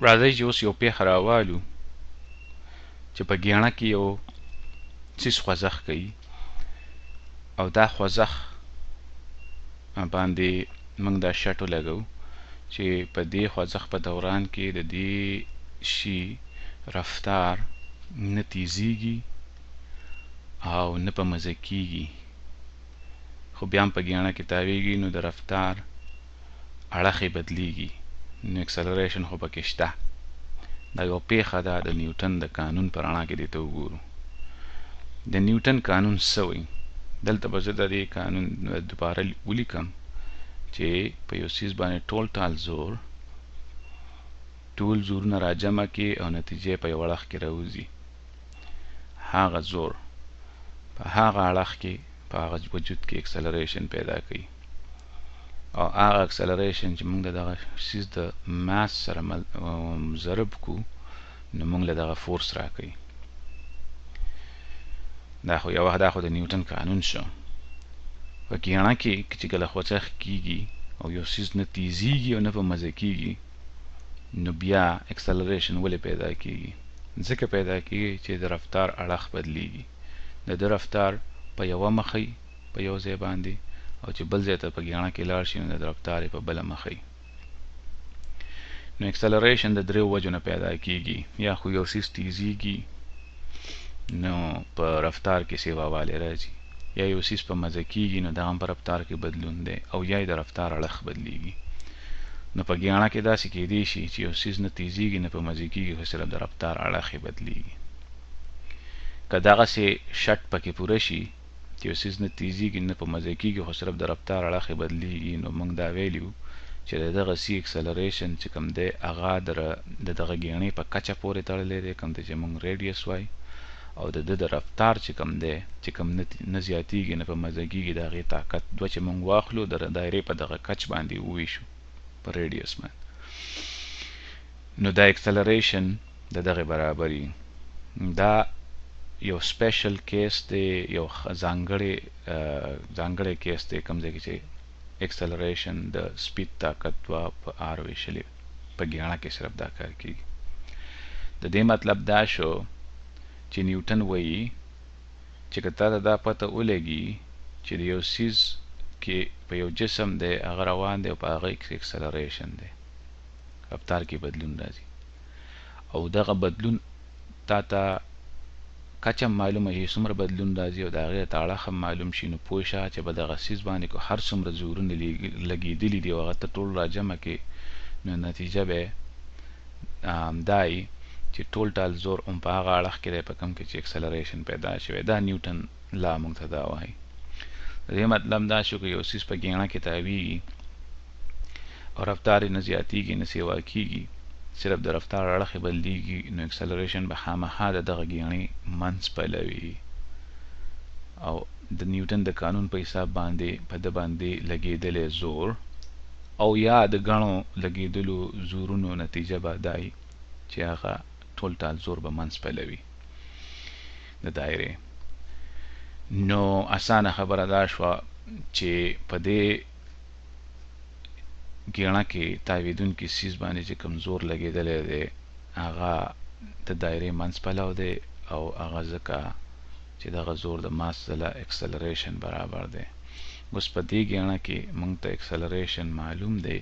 راځئ چې اوس یو پیښه راوالو چې په ګیڼه کې یو څیز خوځښت کوي او دا خوځښت باندې موږ دا شټ ولګوو چې په دې خوځښت په دوران کې د دې شي رفتار نه تیزیږي او نه په مزه کیږي، خو بیا هم په ګیڼه کې تاویږي، نو د رفتار اړخ یې بدلیږي، نو اکسلریشن خو پکې شته. دا یو پیښه ده د نیوټن د قانون په رڼا کې دې ته وګورو. د نیوټن قانون څه وایي؟ دلته به زه د دې قانون دوباره ولیکم چې په یو څیز باندې ټول زورونه راجمع کړي او نتیجه په یو اړخ کې راوځي. هغه زور په هغه اړخ کې په هغه وجود کې اکسلریشن پیدا کوي، او هغه اکسلریشن چې موږ دغه څیز د ماس سره ضرب کو نو موږ له دغه فورس راکوي. دا خو د نیوټن قانون شو. په ګیڼه کې چې کله خوځښت کیږي او یو څیز نه تیزیږي او نه په مزه کیږي، نو بیا اکسلریشن ولې پیدا کیږي؟ ځکه پیدا کیږي چې د رفتار اړخ بدلیږي، د ده رفتار په یوه مخی په یو ځای باندې، او چې بل ځای ته په ګیڼه کې لاړ شي نو د رفتار په بله مخی. نو اکسلریشن د دریو وجو نه پیدا کیږي، یا خو یو څیز تیزیږي نو په رفتار کې سیواوالی راځي، یا یو څیز په مزه کیږي نو دا هم په رفتار کې بدلون دی، او یا د رفتار اړخ بدلیږي. نو په ګیڼه کې داسې کیدی شي چې یو څیز نه تیزیږي نه په مزه کیږي، خو صرف د رفتار اړخ یې بدلیږي. که دغسې شټ پکې پوره شي چې یو څیز نه تیزیږي نه په مزه کیږي خو صرف د رفتار اړخ یې بدلیږي، نو موږ دا ویلیو چې د دغه سی اکسلریشن چې کوم دی هغه د دغه ګیڼې په کچه پورې تړلی دی، کوم دی چې موږ ریډیس وایي، او د ده د رفتار چې کوم دی چې کوم نه زیاتیږي نه په مزه کیږي، د هغې طاقت دوه چې موږ واخلو د دایرې په دغه کچ باندې وویشو په ریډیس باندې، نو دا اکسلریشن د دغه برابري. دا یو سپیشل کیس دی، یو ځانګړی کیس دی کوم ځای کې چې اکسلریشن د سپید طاقت دوه په آر ویشلې په ګیڼه کې صرف دا کار کیږي. د دې مطلب دا شو چې نیوټن وایي چې که تا ته دا پته ولګي چې د یو څیز کې په یو جسم دی هغه روان دی او په هغه کې اکسلریشن دی، رفتار کې بدلون راځي، او دغه بدلون تا ته کچه معلومه شي څومره بدلون راځي او د هغې ته اړخ هم معلوم شي، نو پوه شه چې په دغه څیز باندې که هر څومره زورونه لګېدلي دي او هغه ته ټول راجمع کړي، نو نتیجه به دا وي چې ټال زور هم په هغه اړخ کې دی په کوم کې چې اکسلریشن پیدا شوی. دا نیوټن لا موږ ته دا وایي. د دې مطلب دا شو که یو څیز په ګیڼه کې تاویږي او رفتار یې نه زیاتیږي نه سیوا کیږي، صرف د رفتار اړخ یې بدلیږي، نو اکسلریشن به خامخا د دغه ګیڼې منځ پیلوي، او د نیوټن د قانون په حساب باندې په ده باندې لګېدلی زور او یا د ګڼو لګېدلو زورونو نتیجه به دا وي چې هغه ټال زور به منځ پیلوي د دایرې. نو اسانه خبره دا شوه چې په دې ګیڼه کې تاویدونکي څیز باندې چې کوم زور لګېدلی دی هغه د دایرې منځ پلو دی، او هغه ځکه چې دغه زور د ماس سره اکسلریشن برابر دی. اوس په دې ګیڼه کې موږ ته اکسلریشن معلوم دی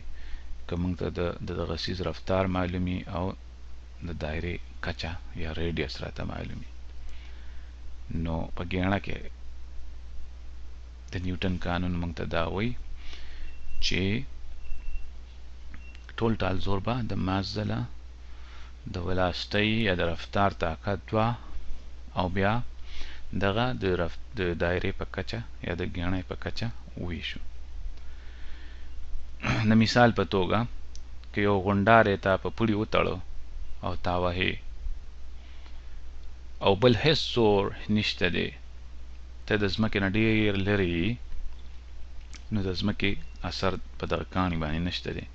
که موږ ته د دغه څیز رفتار معلومي او د دایرې کچه یا ریډیس راته معلومي. نو په ګیڼه کې د نیوټن قانون موږ ته دا وایي چې ټال زور به د ماس ځله د ولاسټۍ یا د رفتار طاقت دوه او بیا دغه د دایرې په کچه یا د ګیڼې په کچه وویشو. د مثال په توګه که یو غونډار یې تا په پړي وتړو او تا وهې او بل هیڅ زور نشته دی، ته د ځمکې نه ډېر لرې یې، نو د ځمکې اثر په دغه کاڼي باندې نشته دی،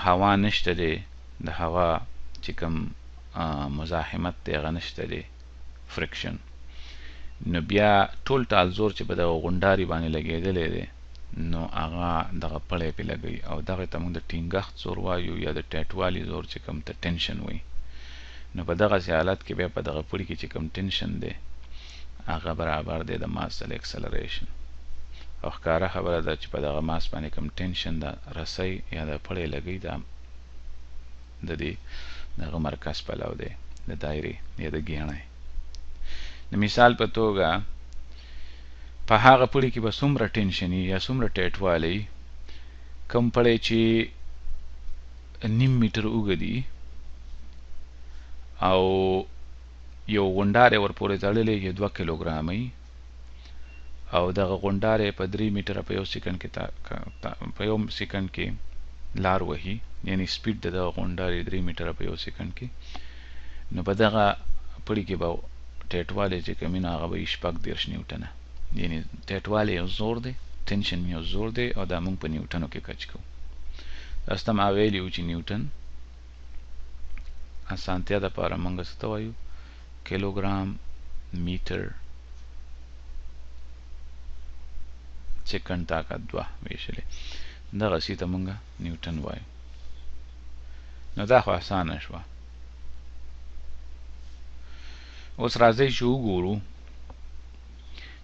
هوا نشته دی، د هوا چې کوم مزاحمت دی هغه نشته دی، فرکشن، نو بیا ټال زور چې په دغه غونډاري باندې لګېدلی دی نو هغه دغه پړی پې لګوي او دغه ته موږ د ټینګښت زور وایو یا د ټیټوالي زور چې کوم ته ټینشن وایي. نو په دغسې حالت کې بیا په دغه پړي کې چې کوم ټینشن دی هغه برابر دی د ماس سره اکسلریشن. او ښکاره خبره ده چې په دغه ماس باندې کوم ټینشن د رسۍ یا د پړی لګوي دا د دې دغه مرکز پلو دی د دایرې یا د ګیڼۍ. د مثال په توګه په هغه پړي کې به څومره ټینشن یا څومره ټیټوالی کوم پړی چې 1.5 میټر اوږدي او یو غونډاری ورپورې تړلی یې 2 کیلوګرامه او دغه غونډاری په 3 میټره په یو سیکنډ کې لار وهي، یعنی سپیډ د دغه غونډاری 3 میټره په یو سیکنډ کې. نو په دغه پړي کې به ټیټوالی چې کوم وي نو هغه به 14 نیوټنه، یعنی ټیټوالی یو زور دی، ټینشن یو زور دی او دا موږ په نیوټنو کې کچ کوو. تاسو ته ما ویلي وو چې نیوټن اسانتیا دپاره موږ څه ته وایو؟ کیلوګرام میټر سیکنډ طاقت 2 ویشلې، دغسې ته موږ نیوټن وایو. نو دا خو اسانه شوه. اوس راځئ چې وګورو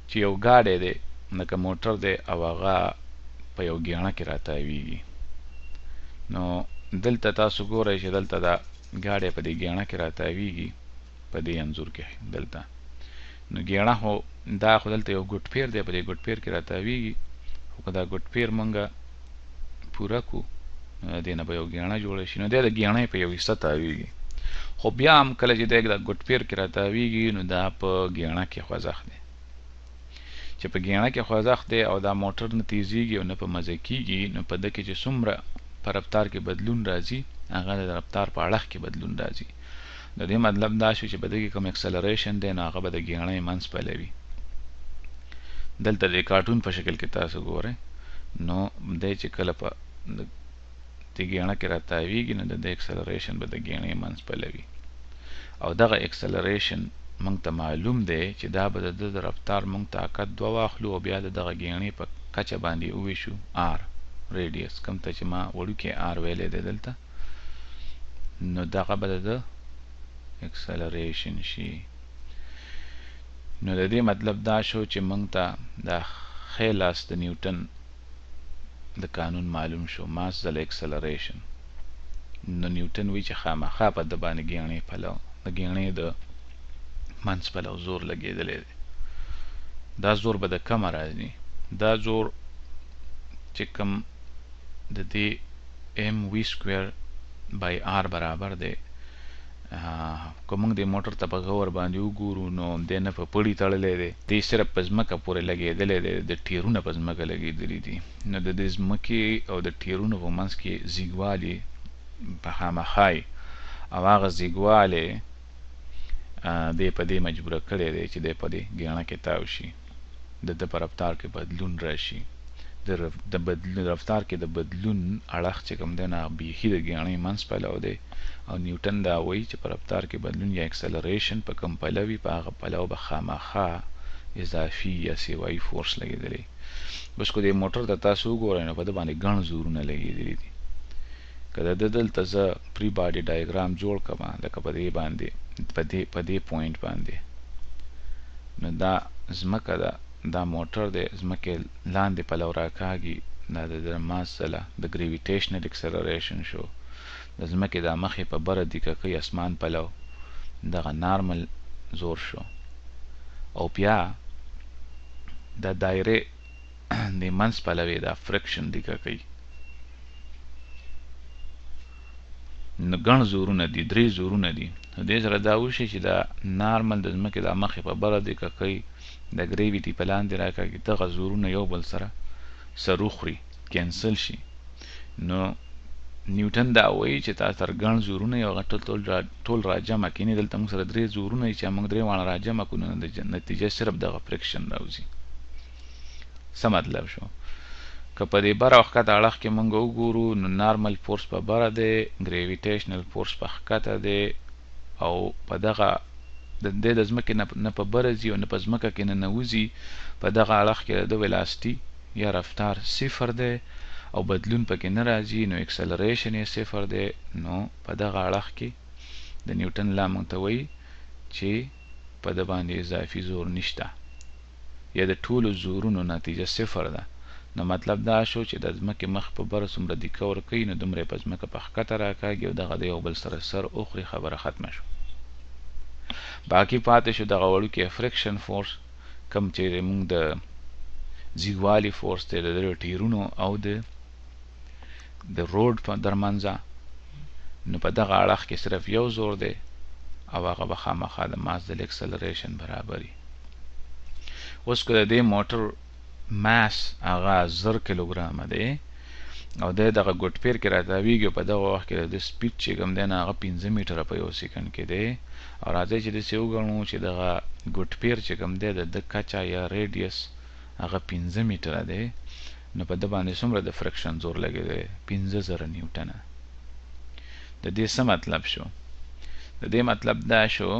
چې یو ګاډی دی لکه موټر دی او هغه په یو ګیڼه کې راتاویږي. نو دلته تاسو ګورئ چې دلته دا ګاډی په دې ګیڼه کې راتاویږي په دې انځور کې دلته. نو ګیڼه خو دا خو دلته یو ګوټ پیر دی، په دې ګوټ پیر کې راتاویږي، خو که دا ګوټ پیر موږ پوره کړو نو د دې نه به یو ګیڼه جوړه شي. نو دی د ګیڼۍ په یو حصه تاویږي، خو بیا هم کله چې دی د ګوټ پیر کې راتاویږي نو دا په ګیڼه کې خوځښت دی. چې په ګیڼه کې خوځښت دی او دا موټر نه تیزیږي او نه په مزه کیږي، نو په ده کې چې څومره په رفتار کې بدلون راځي هغه د رفتار په اړخ کې بدلون راځي. د دې مطلب دا شو چې په ده کې کوم اکسلریشن دی نو هغه به د ګیڼۍ منځ پلوي. دلته د کارټون په شکل کې تاسو ګورئ، نو دی چې کله په د ګیڼه کې راتاویږي نو د دې اکسلریشن به د ګیڼۍ منځ پلوي. او دغه اکسلریشن موږ ته معلوم دی چې دا به د ده د رفتار موږ طاقت 2 واخلو او بیا د دغه ګیڼۍ په کچه باندې وویشو آر ریډیس، کوم ته چې ما وړوکی آر ویلی دی دلته، نو دغه به د ده اکسلریشن شي. نو د دې مطلب دا شو چې موږ ته د ښی لاس د نیوټن د قانون معلوم شو، ماس ځله اکسلریشن. نو نیوټن وی چې خامخا په ده باندې ګیڼۍ پلو د ګیڼۍ د منځ پلو زور لګېدلی دی. دا زور به د کمه راځي، دا زور چې کوم د دې ام وی سکویر بای آر برابر دی. که موږ د موټر ته په غور باندې وګورو نو دی نه په پړي تړلی دی، دی صرف په ځمکه پورې لګېدلی دی، د ټیرونه په ځمکه لګېدلي دي. نو د دې ځمکې او د ټیرونو په منځ کې زیږوالی په خامخا او هغه زیږوالی دی په دې مجبوره کړی دی چې دی په دې ګیڼه کې تاو شي، د ده په رفتار کې بدلون راشي. د رفتار کې د بدلون اړخ چې کوم دی نه بیخي د ګیڼۍ منځ پلو دی. او نیوټن دا وایي چې په رفتار کې بدلون یا اکسلریشن په کوم پلو وي په هغه پلو به خامخا اضافي یا سیوایي فورس لګېدلی. اوس که دې موټر ته تاسو وګورئ نو په ده باندې ګڼ زورونه لګېدلي دي. که د ده دلته زه پری باډي ډایګرام جوړ کړم لکه په دې باندې په دې پوینټ باندې، نو دا ځمکه ده، دا موټر دی ځمکې لاندې پلو راکاږي، دا د ده ماس ځله د ګریویټیشنل اکسلریشن شو. د ځمکې دا مخې په بره دیکه کوي اسمان پلو، دغه نارمل زور شو. او بیا دا دایرې د منځ پلوې دا فرکشن دیکه کوي. نو ګڼ زورونه دي، 3 زورونه دي. نو دې سره دا وشي چې دا نارمل د ځمکې دا مخې په بره دیکه کوي، د ګریویټي په لاندې راکاږي، دغه زورونه یو بل سره سر وخوري، کینسل شي. نو نیوټن دا وایي چې تا سره ګڼ زورونه یو ټول راجمع کړي. دلته موږ سره 3 زورونه چې موږ 3 واړه راجمع کړو نو نتیجه صرف دغه فرکشن راوځي. څه مطلب شو؟ که په دې بره او ښکته اړخ کې موږ وګورو نو نارمل فورس په بره دی، ګریویټیشنل فورس په ښکته دی، او په دغه د ځمکې نه په بره ځي او نه په ځمکه کې ننوځي. په دغه اړخ کې د ویلاسټي یا رفتار صفر دی او بدلون پکې نه راځي نو اکسلریشن یې صفر دی، نو په دغه اړخ کې د نیوټن لا مونږ ته وایي چې په ده باندې اضافي زور نشته یا د ټولو زورونو نتیجه صفر ده. نو مطلب دا شو چې د ځمکې مخ په بر څومره دیکه ورکوي نو دومره یې په ځمکه په ښکته راکاږي او دغه د یو بل سره سر اخري، خبره ختمه شو. باقي پاتې شو دغه وړوکی فریکشن فورس کم چې موږ د زیږوالي فورس دی د ټیرونو او د روډ په درمنځه، نو په دغه اړخ کې صرف یو زور دی او هغه به خامخا د ماس د اکسلریشن برابري. اوس که د دې موټر ماس هغه 1000 کیلوګرامه دی او د دغه ګوټ پیر کې راتاویږي، په دغه وخت کې د سپیډ چې کوم دی نه هغه 15 میټره په یو سیکنډ کې دی، او راځئ چې داسې وګڼو چې دغه ګوټ پیر چې کوم دی د کچه یا ریډیس هغه 15 میټره دی، نو په ده باندې څومره د فرکشن زور لګېدی؟ 15000 نیوټنه. د دې څه مطلب شو؟ د دې مطلب دا شو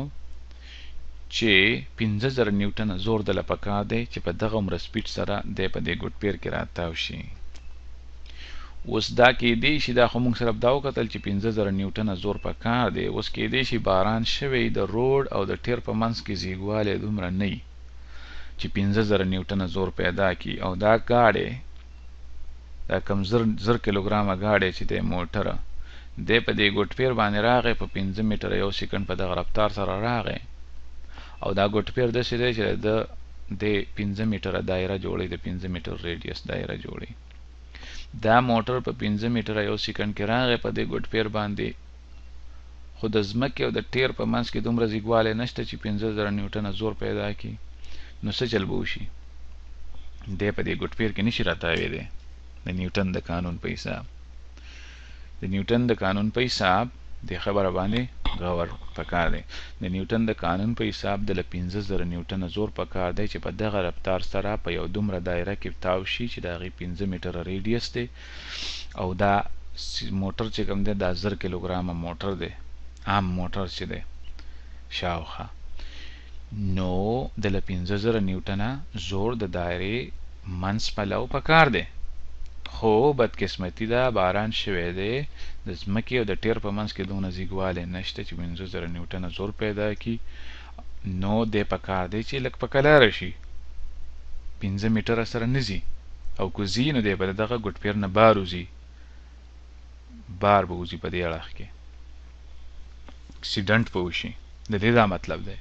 چې 15000 نیوټنه زور دله پکار دی چې په دغه عمره سپیډ سره دی په دې ګوټ پیر کې راتاو شي. اوس دا کېدی شي، دا خو موږ صرف دا وکتل چې 15000 نیوټنه زور پکار دی، اوس کېدی شي باران شوی د روډ او د ټیر په منځ کې زیږوالی دومره نه وي چې 15000 نیوټنه زور پیدا کړي، او دا ګاډی دا کم 1000 کیلوګرامه ګاډی چې دی موټره دی په دې ګوټ پیر باندې راغی، په 15 میټره یو سیکنډ په دغه رفتار سره راغی، او دا ګوټ پیر داسې دی چې د 15 میټره دایره جوړي، د 15 میټر ریډیس دایره جوړي. دا موټر په 15 میټره یو سیکنډ کې راغی په دې ګوټ پیر باندې، خو د ځمکې او د ټیر په منځ کې دومره زیږوالی نشته چې 15000 نیوټنه زور پیدا کړي، نو څه چل به وشي؟ دی په دې ګوټ پیر کې نشي راتاویدی د نیوټن د قانون په حساب. د نیوټن د قانون په حساب د خبره باندې غور پکار دی. د نیوټن د قانون په حساب د 15000 نیوټنه زور پکار دی چې په دغه رفتار سره په یو دومره دایره کې تاو شي چې د هغې 15 میټره ریډیس دی، او دا موټر چې کوم دی دا 1000 کیلوګرامه موټر دی، عام موټر چې دی شاوخوا، نو د 15000 نیوټنه زور د دایرې منځ پلو پکار دی. خو بدقسمتي ده باران شوی دی، د ځمکې او د ټیر په منځ کې دونه زیږوالی نشته چې 15000 نیوټنه زور پیدا کړي، نو دی پکار دی چې لږ په کلاره شي، 15 میټره سره نه ځي، او که ځي نو دی به د دغه ګوټ پیر نه بار وځي، بار به وځي په دې اړخ کې، اکسیډنټ به وشي. د دې دا مطلب دی.